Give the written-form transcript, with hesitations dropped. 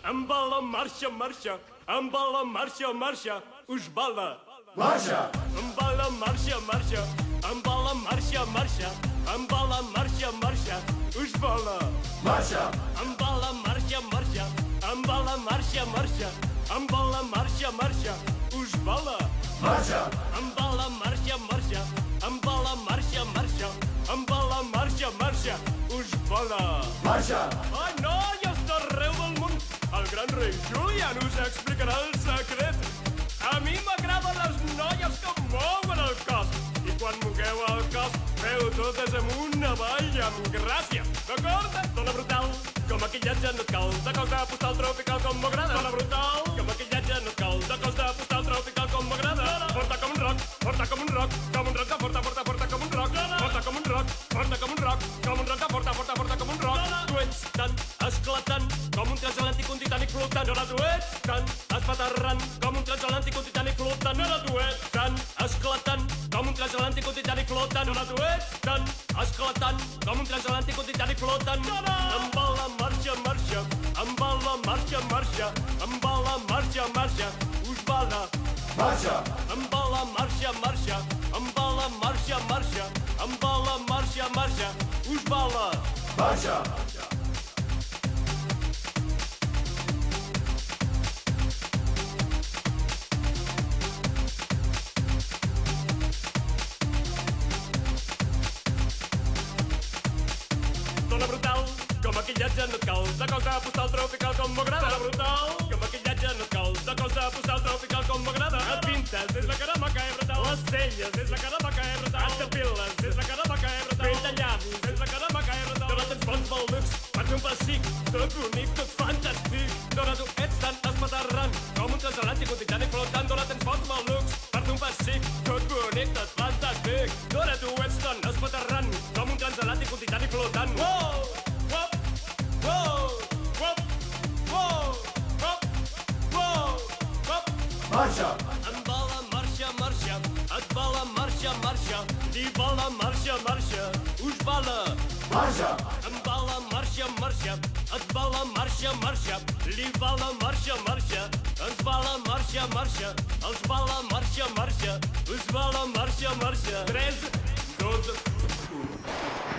Amb la marxa, marxa, amb la marxa, marxa, us bala. Marxa! Amb la marxa, marxa, amb la marxa, marxa, amb la marxa, marxa, us bala. Marxa! Amb la marxa, marxa, amb la marxa, marxa, amb la marxa, marxa, us bala. Marxa! Amb la marxa, marxa, amb la marxa, marxa, amb la marxa, marxa, us bala. Marxa! Ai, noies d'arreu del món, el gran rei Julian us explicarà el secret. A mi m'agraden les noies que mouen el cos. I quan mogueu el cos, feu totes amunt, avall, amb gràcia. D'acord? Dona brutal, com maquillatge no et cal. De cos de postal tropical com m'agrada. Dona brutal, com maquillatge no et cal. De cos de postal tropical com m'agrada. Forta com un roc, forta com un roc, com un roc de forta, forta, forta com un roc. Forta com un roc, forta com un roc, com un roc de forta, forta, forta com un roc. Tu ets tan esclatant com un transatlàntic, un titànic flotant. Ara tu ets tan espaterrant com un transatlàntic, un titànic flotant. Ara tu ets tan esclatant com un transatlàntic, un titànic flotant. Ara tu ets tan esclatant com un transatlàntic, un titànic flotant. Amb la marxa, marxa, amb la marxa, marxa, amb la marxa, marxa, us bala. Marxa! Amb la marxa, marxa, amb la marxa, marxa, amb la marxa, marxa, us bala. Marxa! Dona brutal, com maquillatge no et cal. De cos de postal tropical com m'agrada. Dona brutal, com maquillatge no et cal. De cos de postal tropical com m'agrada. Et pintes, és la cara maca, brutal. Les celles, és la cara maca, brutal. Et depiles, és la cara maca, brutal. Pinta llavis, és la cara maca, brutal. Dona tens bons pel lux, per fer un pessic. Tot bonic, tot fantàstic. Dona tu ets tan espaterrant com un transatlàntic, un titànic flotant. Dona tens bons pel lux, per fer un pessic. Tot bonic, tot fantàstic. Dona tu ets tan espaterrant com un transatlàntic, un titànic flotant. Wow! Wop! Wow! Wop! Wow! Wop! Wow! Wop! Marxa! Amb la marxa, marxa, et va la marxa, marxa, li va la marxa, marxa, us bala. Marxa! Amb la marxa, marxa, et va la marxa, marxa, li va la marxa, marxa, ens va la marxa, marxa, els va la marxa, marxa, us va la marxa, marxa. 3, 2, 1.